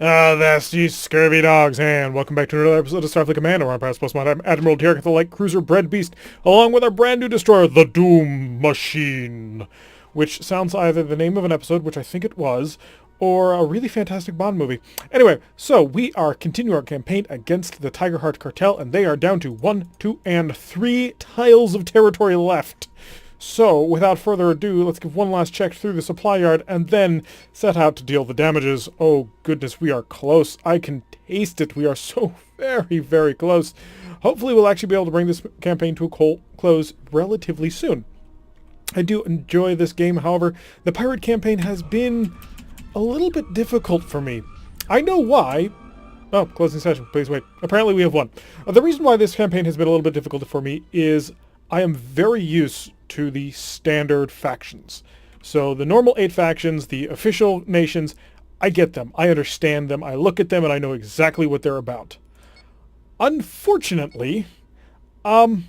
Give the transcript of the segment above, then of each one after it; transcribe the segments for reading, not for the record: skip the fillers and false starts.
That's you scurvy dogs, and welcome back to another episode of Starfleet Command. Orion Pirates plus I'm Admiral Derek, the light cruiser Bread Beast, along with our brand new destroyer, the Doom Machine, which sounds either the name of an episode, which I think it was, or a really fantastic Bond movie. Anyway, so we are continuing our campaign against the Tigerheart Cartel, and they are down to 1, 2, and 3 tiles of territory left. So, without further ado, let's give one last check through the supply yard and then set out to deal the damages. Oh goodness, we are close. I can taste it. We are so very, very close. Hopefully we'll actually be able to bring this campaign to a close relatively soon. I do enjoy this game, however, the pirate campaign has been a little bit difficult for me. I know why. Oh, closing session. Please wait. Apparently we have one. The reason why this campaign has been a little bit difficult for me is I am very used to the standard factions. So the normal 8 factions, the official nations, I get them. I understand them. I look at them and I know exactly what they're about. Unfortunately, I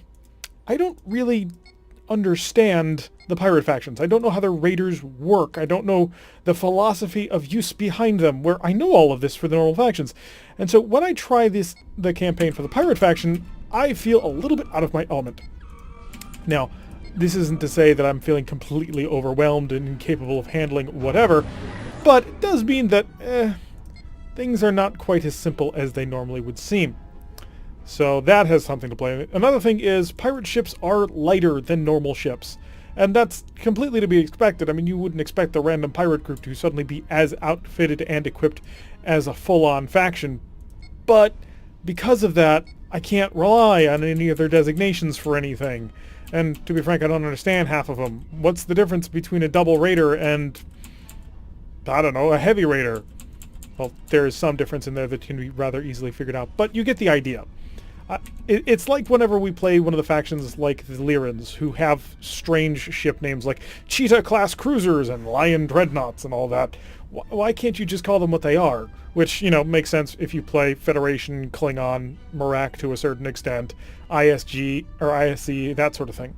don't really understand the pirate factions. I don't know how their raiders work. I don't know the philosophy of use behind them, where I know all of this for the normal factions. And so when I try the campaign for the pirate faction, I feel a little bit out of my element. Now, this isn't to say that I'm feeling completely overwhelmed and incapable of handling whatever, but it does mean that things are not quite as simple as they normally would seem. So that has something to play in it. Another thing is pirate ships are lighter than normal ships, and that's completely to be expected. I mean, you wouldn't expect the random pirate group to suddenly be as outfitted and equipped as a full-on faction, but because of that, I can't rely on any of their designations for anything. And to be frank, I don't understand half of them. What's the difference between a double raider and, I don't know, a heavy raider? Well, there is some difference in there that can be rather easily figured out, but you get the idea. It's like whenever we play one of the factions like the Lyrans, who have strange ship names like Cheetah-class cruisers and Lion dreadnoughts and all that. Why can't you just call them what they are? Which, you know, makes sense if you play Federation, Klingon, Merak to a certain extent, ISG or ISC, that sort of thing.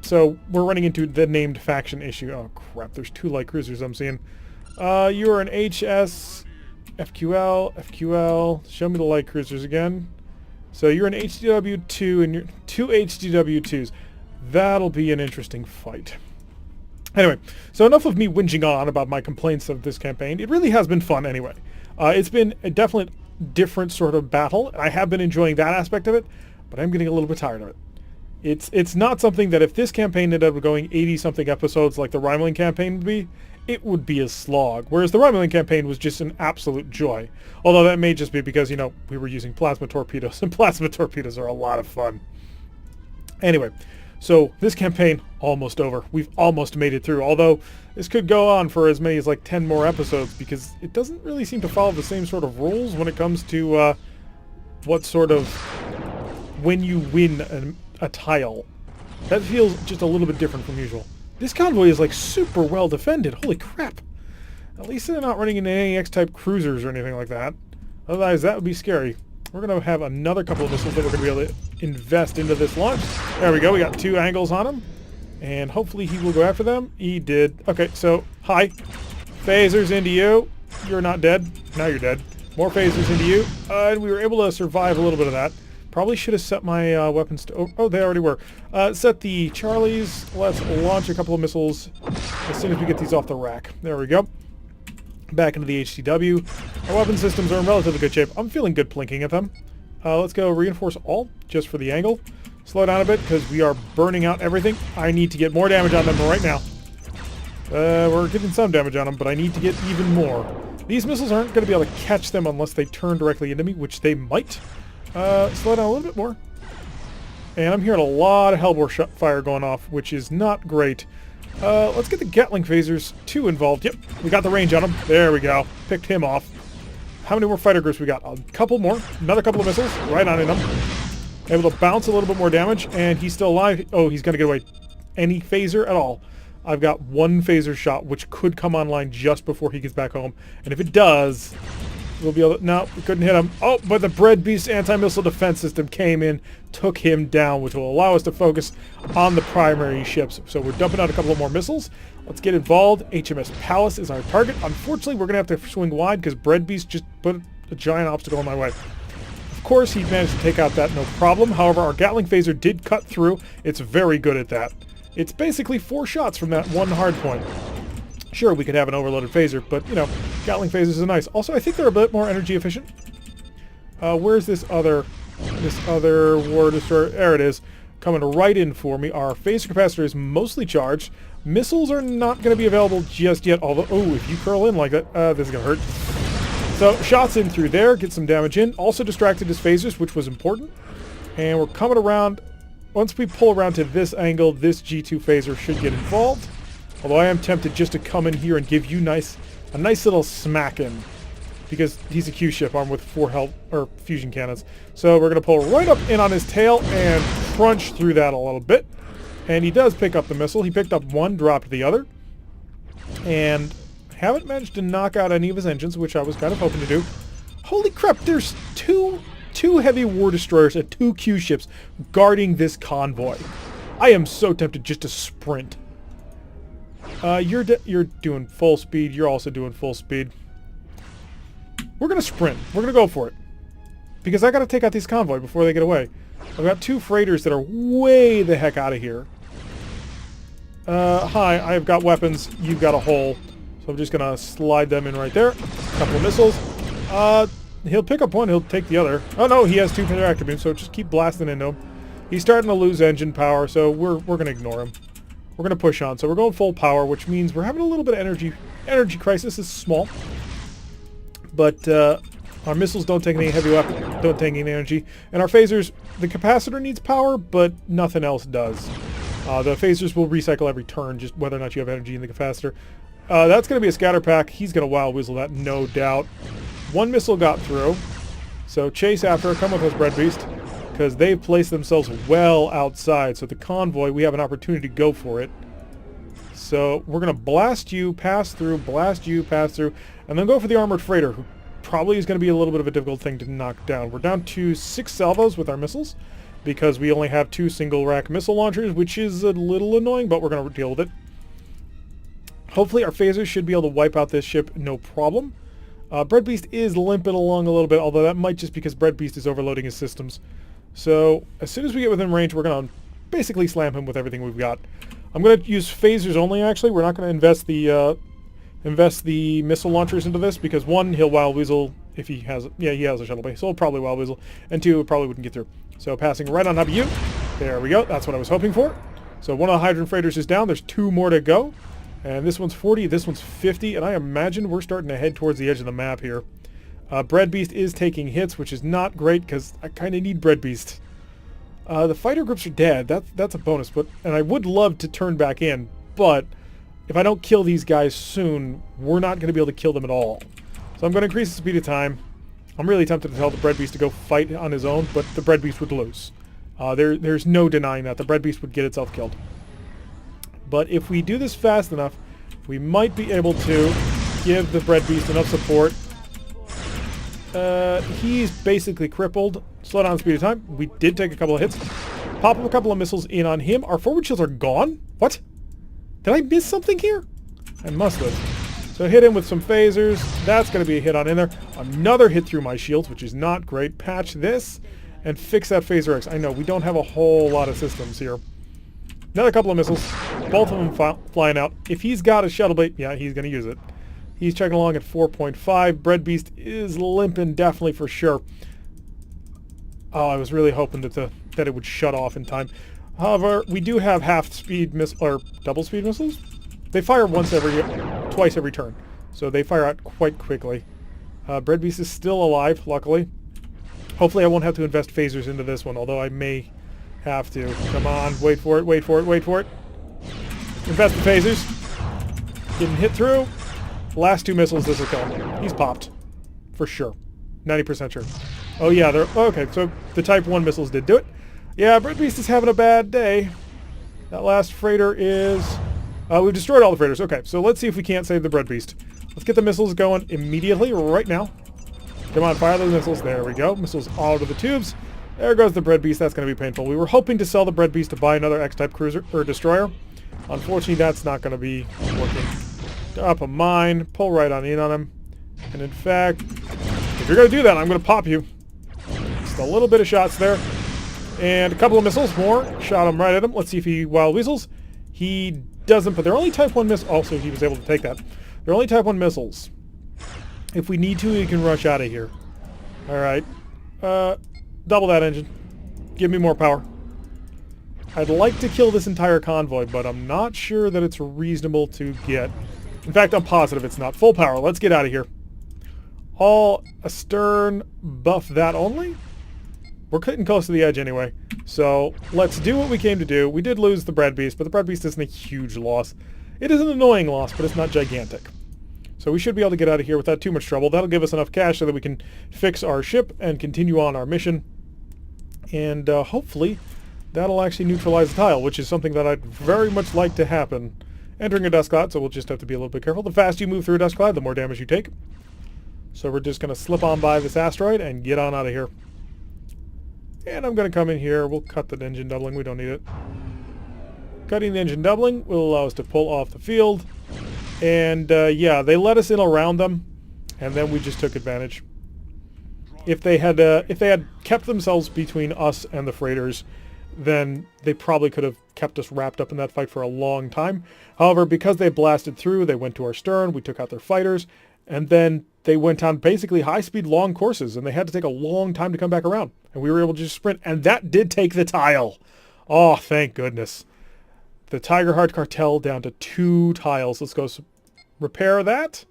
So we're running into the named faction issue. Oh crap, there's 2 light cruisers I'm seeing. You're an HS, FQL, FQL, show me the light cruisers again. So you're an HDW2 and you're 2 HDW2s. That'll be an interesting fight. Anyway, so enough of me whinging on about my complaints of this campaign. It really has been fun anyway. It's been a definite different sort of battle. I have been enjoying that aspect of it, but I'm getting a little bit tired of it. It's not something that if this campaign ended up going 80-something episodes like the Romulan campaign would be, it would be a slog. Whereas the Romulan campaign was just an absolute joy. Although that may just be because, you know, we were using plasma torpedoes, and plasma torpedoes are a lot of fun. Anyway, so this campaign, almost over. We've almost made it through, although this could go on for as many as like 10 more episodes because it doesn't really seem to follow the same sort of rules when it comes to what sort of, when you win a tile. That feels just a little bit different from usual. This convoy is like super well defended. Holy crap. At least they're not running into any X-type cruisers or anything like that. Otherwise, that would be scary. We're going to have another couple of missiles that we're going to be able to invest into this launch. There we go. We got 2 angles on him. And hopefully he will go after them. He did. Okay, so, hi. Phasers into you. You're not dead. Now you're dead. More phasers into you. And we were able to survive a little bit of that. Probably should have set my weapons to... Oh, they already were. Set the Charlies. Let's launch a couple of missiles as soon as we get these off the rack. There we go. Back into the HCW. Our weapon systems are in relatively good shape. I'm feeling good plinking at them. Let's go reinforce all, just for the angle. Slow down a bit, because we are burning out everything. I need to get more damage on them right now. We're getting some damage on them, but I need to get even more. These missiles aren't going to be able to catch them unless they turn directly into me, which they might. Slow down a little bit more. And I'm hearing a lot of hellbore fire going off, which is not great. Let's get the Gatling phasers 2 involved. Yep, we got the range on him. There we go. Picked him off. How many more fighter groups we got? A couple more. Another couple of missiles. Right on in him. Able to bounce a little bit more damage, and he's still alive. Oh, he's going to get away. Any phaser at all. I've got 1 phaser shot, which could come online just before he gets back home. And if it does, we'll be able to... No, we couldn't hit him. Oh, but the Bread Beast anti-missile defense system came in, took him down, which will allow us to focus on the primary ships. So we're dumping out a couple of more missiles. Let's get involved. HMS Palace is our target. Unfortunately, we're going to have to swing wide because Bread Beast just put a giant obstacle in my way. Of course, he managed to take out that no problem. However, our Gatling phaser did cut through. It's very good at that. It's basically 4 shots from that one hard point. Sure, we could have an overloaded phaser, but, you know, Gatling phasers are nice. Also, I think they're a bit more energy efficient. Where's this other war destroyer? There it is. Coming right in for me. Our phaser capacitor is mostly charged. Missiles are not going to be available just yet, although, oh, if you curl in like that, this is going to hurt. So, shots in through there, get some damage in. Also distracted his phasers, which was important. And we're coming around. Once we pull around to this angle, this G2 phaser should get involved. Although I am tempted just to come in here and give you a nice little smack in. Because he's a Q ship armed with 4 fusion cannons. So we're going to pull right up in on his tail and crunch through that a little bit. And he does pick up the missile. He picked up one, dropped the other. And haven't managed to knock out any of his engines, which I was kind of hoping to do. Holy crap, there's two heavy war destroyers and 2 Q ships guarding this convoy. I am so tempted just to sprint. You're doing full speed. You're also doing full speed. We're going to sprint. We're going to go for it. Because I got to take out these convoy before they get away. I've got 2 freighters that are way the heck out of here. Hi, I've got weapons. You've got a hole. So I'm just going to slide them in right there. A couple of missiles. He'll pick up one. He'll take the other. Oh, no, he has 2 reactor beams, so just keep blasting into him. He's starting to lose engine power, so we're going to ignore him. We're going to push on. So we're going full power, which means we're having a little bit of energy crisis. It's small. But our missiles don't take any heavy weapon, don't take any energy. And our phasers, the capacitor needs power, but nothing else does. The phasers will recycle every turn, just whether or not you have energy in the capacitor. That's going to be a scatter pack. He's going to wild weasel that, no doubt. 1 missile got through. So chase after her. Come with us, Bread Beast. Because they've placed themselves well outside. So the convoy, we have an opportunity to go for it. So we're going to blast you, pass through, blast you, pass through, and then go for the armored freighter, who probably is going to be a little bit of a difficult thing to knock down. We're down to 6 salvos with our missiles, because we only have 2 single-rack missile launchers, which is a little annoying, but we're going to deal with it. Hopefully our phasers should be able to wipe out this ship, no problem. Bread Beast is limping along a little bit, although that might just because Bread Beast is overloading his systems. So as soon as we get within range, we're going to basically slam him with everything we've got. I'm going to use phasers only, actually. We're not going to invest the missile launchers into this, because 1, he'll wild weasel if he has... Yeah, he has a shuttle base, so he'll probably wild weasel. And 2, it probably wouldn't get through. So passing right on top of you. There we go. That's what I was hoping for. So one of the hydrogen freighters is down. There's 2 more to go. And this one's 40, this one's 50, and I imagine we're starting to head towards the edge of the map here. Bread Beast is taking hits, which is not great, because I kind of need Bread Beast. The fighter groups are dead. That's a bonus, and I would love to turn back in, but if I don't kill these guys soon, we're not going to be able to kill them at all. So I'm going to increase the speed of time. I'm really tempted to tell the Bread Beast to go fight on his own, but the Bread Beast would lose. There's no denying that. The Bread Beast would get itself killed. But if we do this fast enough, we might be able to give the Bread Beast enough support. He's basically crippled. Slow down the speed of time. We did take a couple of hits. Pop up a couple of missiles in on him. Our forward shields are gone? What? Did I miss something here? I must have. So hit him with some phasers. That's going to be a hit on in there. Another hit through my shields, which is not great. Patch this and fix that phaser X. I know, we don't have a whole lot of systems here. Another couple of missiles. Both of them flying out. If he's got a shuttle bait, yeah, he's going to use it. He's checking along at 4.5. Bread Beast is limping, definitely for sure. Oh, I was really hoping that it would shut off in time. However, we do have half-speed or double-speed missiles. They fire twice every turn, so they fire out quite quickly. Bread Beast is still alive, luckily. Hopefully, I won't have to invest phasers into this one, although I may have to. Come on, wait for it, wait for it, wait for it. Invest the phasers. Getting hit through. Last 2 missiles, this will kill him. He's popped. For sure. 90% sure. Oh yeah, they're... Okay, so the Type 1 missiles did do it. Yeah, Bread Beast is having a bad day. That last freighter is... we've destroyed all the freighters. Okay, so let's see if we can't save the Bread Beast. Let's get the missiles going immediately, right now. Come on, fire those missiles. There we go. Missiles all over the tubes. There goes the bread beast. That's going to be painful. We were hoping to sell the bread beast to buy another X-type cruiser or destroyer. Unfortunately, that's not going to be working. Drop a mine. Pull right on in on him. And in fact, if you're going to do that, I'm going to pop you. Just a little bit of shots there. And a couple of missiles more. Shot him right at him. Let's see if he wild weasels. He doesn't, but they're only Type 1 missiles. Also, he was able to take that. They're only Type 1 missiles. If we need to, we can rush out of here. Alright. Double that engine. Give me more power. I'd like to kill this entire convoy, but I'm not sure that it's reasonable to get. In fact, I'm positive it's not. Full power. Let's get out of here. All astern, buff that only. We're getting close to the edge anyway. So let's do what we came to do. We did lose the bread beast, but the bread beast isn't a huge loss. It is an annoying loss, but it's not gigantic. So we should be able to get out of here without too much trouble. That'll give us enough cash so that we can fix our ship and continue on our mission. And hopefully that'll actually neutralize the tile, which is something that I'd very much like to happen. Entering a dust cloud, so we'll just have to be a little bit careful. The faster you move through a dust cloud, the more damage you take. So we're just going to slip on by this asteroid and get on out of here. And I'm going to come in here. We'll cut the engine doubling. We don't need it. Cutting the engine doubling will allow us to pull off the field. And yeah, they let us in around them, and then we just took advantage. If they had kept themselves between us and the freighters, then they probably could have kept us wrapped up in that fight for a long time. However, because they blasted through, they went to our stern, we took out their fighters, and then they went on basically high-speed long courses, and they had to take a long time to come back around. And we were able to just sprint, and that did take the tile. Oh, thank goodness. The Tiger Heart Cartel down to 2 tiles. Let's go repair that.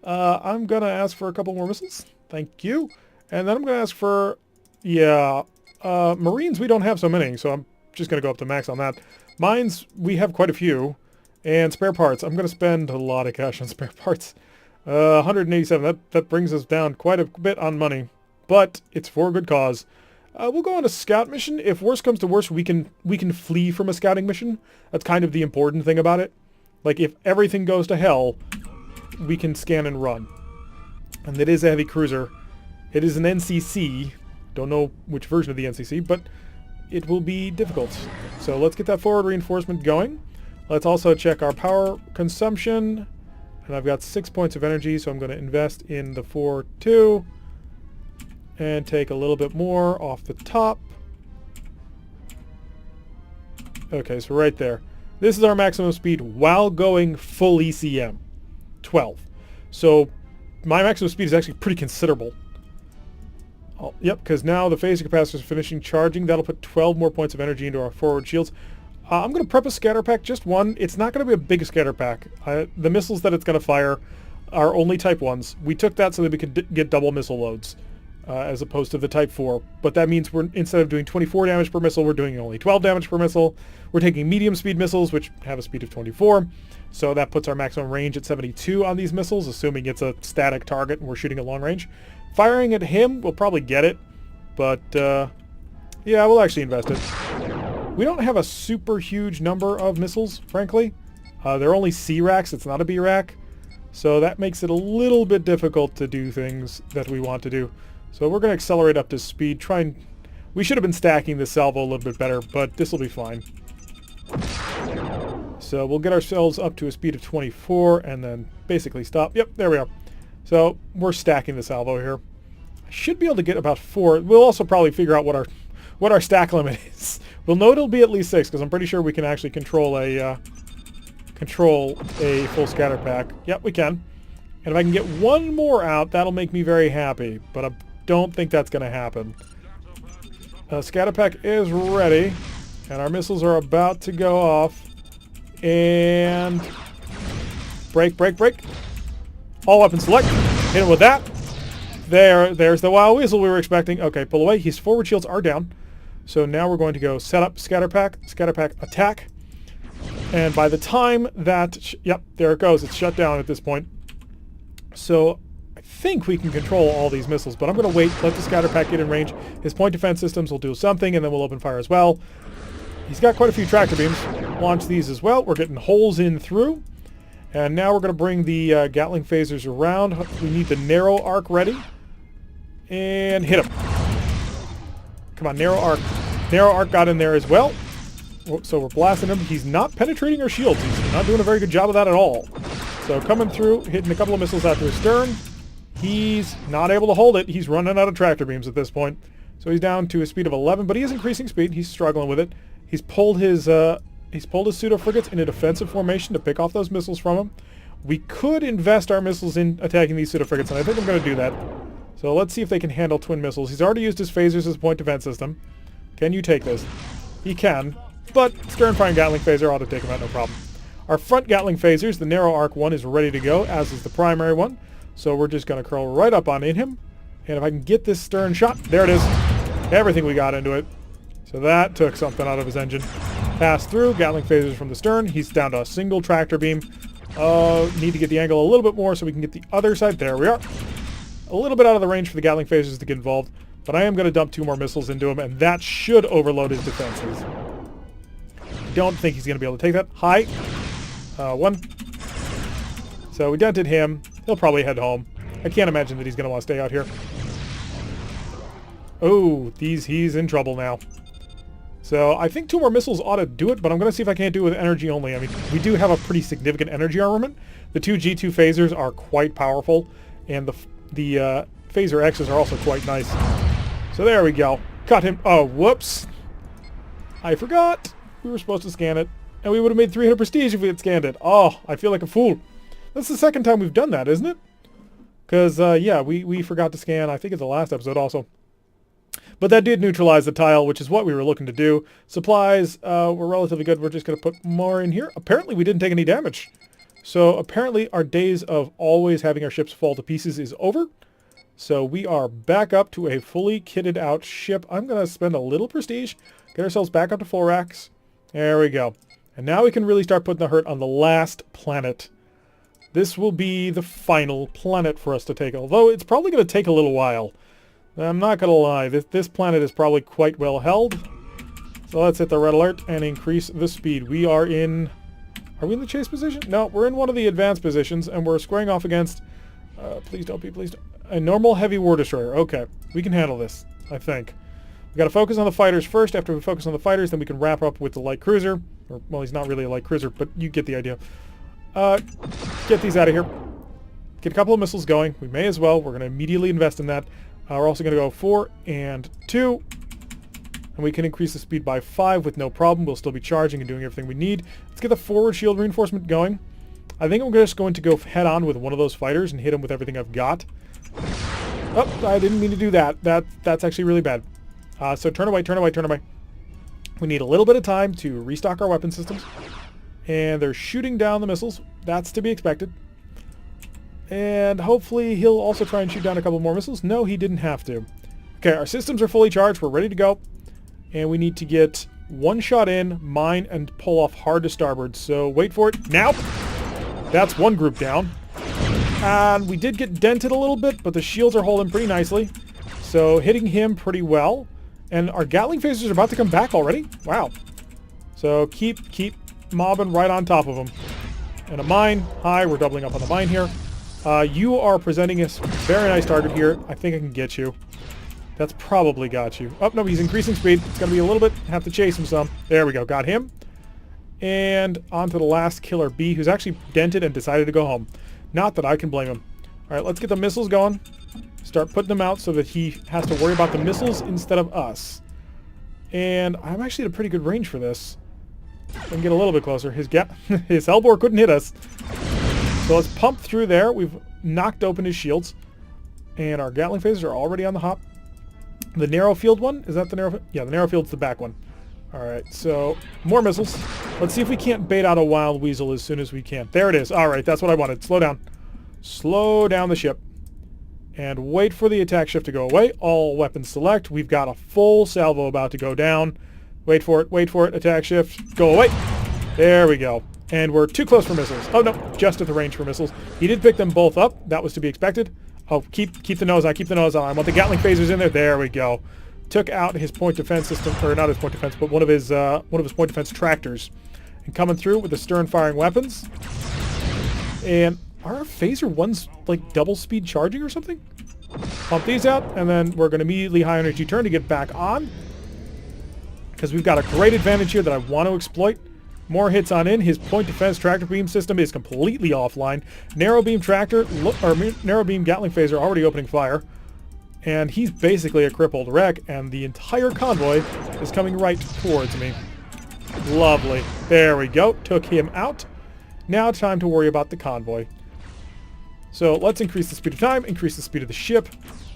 I'm going to ask for a couple more missiles. Thank you. And then I'm going to ask for, yeah, Marines, we don't have so many, so I'm just going to go up to max on that. Mines, we have quite a few. And spare parts. I'm going to spend a lot of cash on spare parts. 187. That brings us down quite a bit on money. But it's for a good cause. We'll go on a scout mission. If worse comes to worse, we can flee from a scouting mission. That's kind of the important thing about it. Like, if everything goes to hell, we can scan and run. And it is a heavy cruiser. It is an NCC. Don't know which version of the NCC, but it will be difficult. So let's get that forward reinforcement going. Let's also check our power consumption. And I've got 6 points of energy, so I'm going to invest in the 4-2. And take a little bit more off the top. Okay, so right there. This is our maximum speed while going full ECM. 12. So my maximum speed is actually pretty considerable. Oh, yep, because now the phaser capacitor is finishing charging. That'll put 12 more points of energy into our forward shields. I'm going to prep a scatter pack, just one. It's not going to be a big scatter pack. The missiles that it's going to fire are only Type 1s. We took that so that we could get double missile loads. As opposed to the Type 4. But that means we're, instead of doing 24 damage per missile, we're doing only 12 damage per missile. We're taking medium speed missiles, which have a speed of 24. So that puts our maximum range at 72 on these missiles, assuming it's a static target and we're shooting at long range. Firing at him, we'll probably get it. But, yeah, we'll actually invest it. We don't have a super huge number of missiles, frankly. They're only C racks, it's not a B rack. So that makes it a little bit difficult to do things that we want to do. So we're going to accelerate up to speed. We should have been stacking this salvo a little bit better, but this will be fine. So we'll get ourselves up to a speed of 24 and then basically stop. Yep, there we are. So we're stacking the salvo here. I should be able to get about 4. We'll also probably figure out what our stack limit is. We'll know it'll be at least 6 because I'm pretty sure we can actually control a full scatter pack. Yep, we can. And if I can get one more out, that'll make me very happy. But I don't think that's going to happen. Scatter pack is ready. And our missiles are about to go off. And break. All weapons select. Hit him with that. There's the wild weasel we were expecting. Okay, pull away. His forward shields are down. So now we're going to go set up scatter pack attack. And by the time that, yep, there it goes. It's shut down at this point. So I think we can control all these missiles, but I'm going to wait, let the scatter pack get in range. His point defense systems will do something, and then we'll open fire as well. He's got quite a few tractor beams. Launch these as well. We're getting holes in through. And now we're going to bring the Gatling phasers around. We need the narrow arc ready. And hit him. Come on, narrow arc. Narrow arc got in there as well. So we're blasting him. He's not penetrating our shields. He's not doing a very good job of that at all. So coming through, hitting a couple of missiles after his stern. He's not able to hold it. He's running out of tractor beams at this point. So he's down to a speed of 11, but he is increasing speed. He's struggling with it. He's pulled his pseudo frigates in a defensive formation to pick off those missiles from him. We could invest our missiles in attacking these pseudo frigates, and I think I'm going to do that. So let's see if they can handle twin missiles. He's already used his phasers as a point defense system. Can you take this? He can, but stern-firing Gatling phaser ought to take him out no problem. Our front Gatling phasers, the narrow arc one, is ready to go, as is the primary one. So we're just going to curl right up on in him. And if I can get this stern shot, there it is. Everything we got into it. So that took something out of his engine. Pass through, Gatling phasers from the stern. He's down to a single tractor beam. Need to get the angle a little bit more so we can get the other side. There we are. A little bit out of the range for the Gatling phasers to get involved, but I am going to dump 2 more missiles into him, and that should overload his defenses. Don't think he's going to be able to take that. Hi. 1. So we dented him. He'll probably head home. I can't imagine that he's going to want to stay out here. Oh, he's in trouble now. So I think 2 more missiles ought to do it, but I'm going to see if I can't do it with energy only. I mean, we do have a pretty significant energy armament. The 2 G2 phasers are quite powerful, and the phaser X's are also quite nice. So there we go. Cut him. Oh, whoops. I forgot. We were supposed to scan it, and we would have made 300 prestige if we had scanned it. Oh, I feel like a fool. That's the second time we've done that, isn't it? Because, yeah, we forgot to scan, I think, in the last episode also. But that did neutralize the tile, which is what we were looking to do. Supplies were relatively good. We're just going to put more in here. Apparently, we didn't take any damage. So apparently, our days of always having our ships fall to pieces is over. So we are back up to a fully kitted out ship. I'm going to spend a little prestige, get ourselves back up to 4 racks. There we go. And now we can really start putting the hurt on the last planet. This will be the final planet for us to take, although it's probably going to take a little while. I'm not going to lie, this planet is probably quite well held. So let's hit the red alert and increase the speed. We are in... Are we in the chase position? No, we're in one of the advanced positions, and we're squaring off against... please don't be, please don't... A normal heavy war destroyer. Okay, we can handle this, I think. We got to focus on the fighters first. After we focus on the fighters, then we can wrap up with the light cruiser. Or, well, he's not really a light cruiser, but you get the idea. Get these out of here. Get a couple of missiles going. We may as well. We're going to immediately invest in that. We're also going to go 4 and 2. And we can increase the speed by 5 with no problem. We'll still be charging and doing everything we need. Let's get the forward shield reinforcement going. I think I'm just going to go head on with one of those fighters and hit him with everything I've got. Oh, I didn't mean to do that. That's actually really bad. So turn away, turn away, turn away. We need a little bit of time to restock our weapon systems. And they're shooting down the missiles. That's to be expected. And hopefully he'll also try and shoot down a couple more missiles. No, he didn't have to. Okay, our systems are fully charged. We're ready to go. And we need to get one shot in, mine, and pull off hard to starboard. So wait for it. Now! That's one group down. And we did get dented a little bit, but the shields are holding pretty nicely. So hitting him pretty well. And our Gatling phasers are about to come back already. Wow. So keep mobbing right on top of them. And a mine. Hi, we're doubling up on the mine here. You are presenting us a very nice target here. I think I can get you. That's probably got you. Oh, no, he's increasing speed. It's going to be a little bit. Have to chase him some. There we go. Got him. And on to the last killer B, who's actually dented and decided to go home. Not that I can blame him. All right, let's get the missiles going. Start putting them out so that he has to worry about the missiles instead of us. And I'm actually at a pretty good range for this. I can get a little bit closer. His Hellbore couldn't hit us. So let's pump through there. We've knocked open his shields. And our Gatling phasers are already on the hop. The narrow field one? Is that the narrow? Yeah, the narrow field's the back one. Alright, so more missiles. Let's see if we can't bait out a wild weasel as soon as we can. There it is. Alright, that's what I wanted. Slow down. Slow down the ship. And wait for the attack shift to go away. All weapons select. We've got a full salvo about to go down. Wait for it. Wait for it. Attack shift. Go away. There we go. And we're too close for missiles. Oh, no. Just at the range for missiles. He did pick them both up. That was to be expected. Oh, keep the nose on. Keep the nose on. I want the Gatling phasers in there. There we go. Took out his point defense system, or not his point defense, but one of his point defense tractors. And coming through with the stern firing weapons. And are our phaser ones like double speed charging or something? Pump these out, and then we're going to immediately high energy turn to get back on. Because we've got a great advantage here that I want to exploit. More hits on in. His point defense tractor beam system is completely offline. Narrow beam tractor, narrow beam Gatling phaser already opening fire. And he's basically a crippled wreck, and the entire convoy is coming right towards me. Lovely. There we go. Took him out. Now time to worry about the convoy. So let's increase the speed of time, increase the speed of the ship.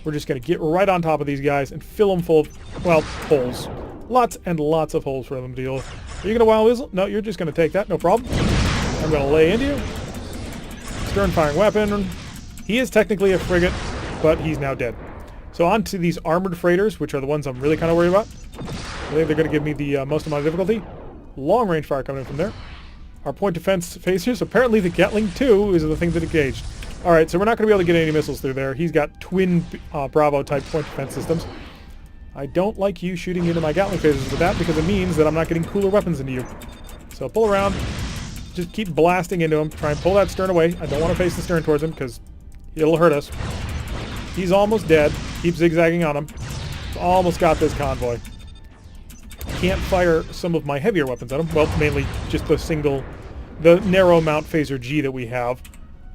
We're just going to get right on top of these guys and fill them full of, well, holes. Lots and lots of holes for them to deal with. Are you going to wild whistle? No, you're just going to take that. No problem. I'm going to lay into you. Stern firing weapon. He is technically a frigate, but he's now dead. So on to these armored freighters, which are the ones I'm really kind of worried about. I think they're going to give me the most amount of difficulty. Long range fire coming in from there. Our point defense phasers. Apparently the Gatling 2 is the thing that engaged. Alright, so we're not going to be able to get any missiles through there. He's got twin Bravo type point defense systems. I don't like you shooting into my Gatling phasers with that because it means that I'm not getting cooler weapons into you. So pull around. Just keep blasting into him. Try and pull that stern away. I don't want to face the stern towards him because it'll hurt us. He's almost dead. Keep zigzagging on him. Almost got this convoy. Can't fire some of my heavier weapons at him. Well, mainly just the narrow mount phaser G that we have.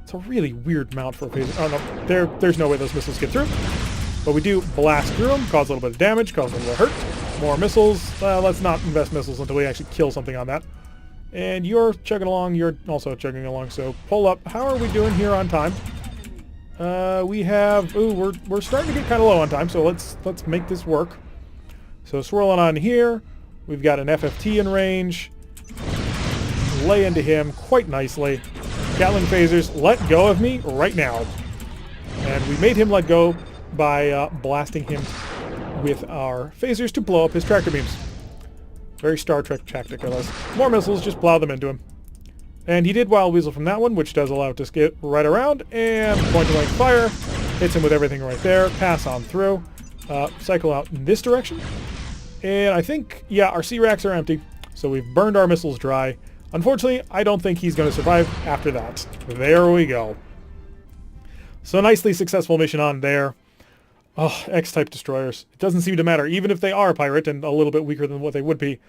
It's a really weird mount for a phaser. Oh no, there's no way those missiles get through. But we do blast through them, cause a little bit of damage, cause a little hurt. More missiles. Let's not invest missiles until we actually kill something on that. And you're chugging along. You're also chugging along. So pull up. How are we doing here on time? We have. Ooh, we're starting to get kind of low on time. So let's make this work. So swirling on here. We've got an FFT in range. Lay into him quite nicely. Gatling phasers, let go of me right now. And we made him let go by blasting him with our phasers to blow up his tractor beams. Very Star Trek tactic, I guess. More missiles, just plow them into him. And he did wild weasel from that one, which does allow it to skip right around. And point-blank fire. Hits him with everything right there. Pass on through. Cycle out in this direction. And I think, yeah, our C-racks are empty. So we've burned our missiles dry. Unfortunately, I don't think he's going to survive after that. There we go. So nicely successful mission on there. Oh, X-type destroyers. It doesn't seem to matter. Even if they are a pirate and a little bit weaker than what they would be,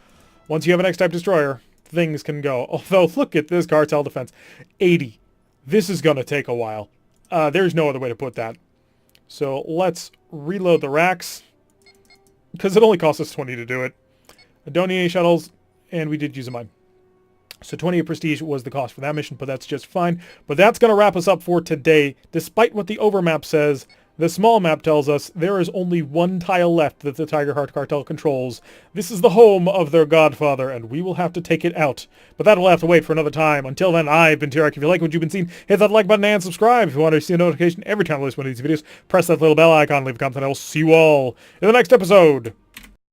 once you have an X-type destroyer, things can go. Although, look at this cartel defense. 80. This is going to take a while. There's no other way to put that. So let's reload the racks. Because it only costs us 20 to do it. Adonia shuttles, and we did use a mine. So 20 prestige was the cost for that mission, but that's just fine. But that's going to wrap us up for today. Despite what the overmap says, the small map tells us there is only one tile left that the Tiger Heart Cartel controls. This is the home of their godfather, and we will have to take it out. But that'll have to wait for another time. Until then, I've been Tarek. If you like what you've been seeing, hit that like button and subscribe. If you want to see a notification every time I release one of these videos, press that little bell icon, leave a comment, and I will see you all in the next episode.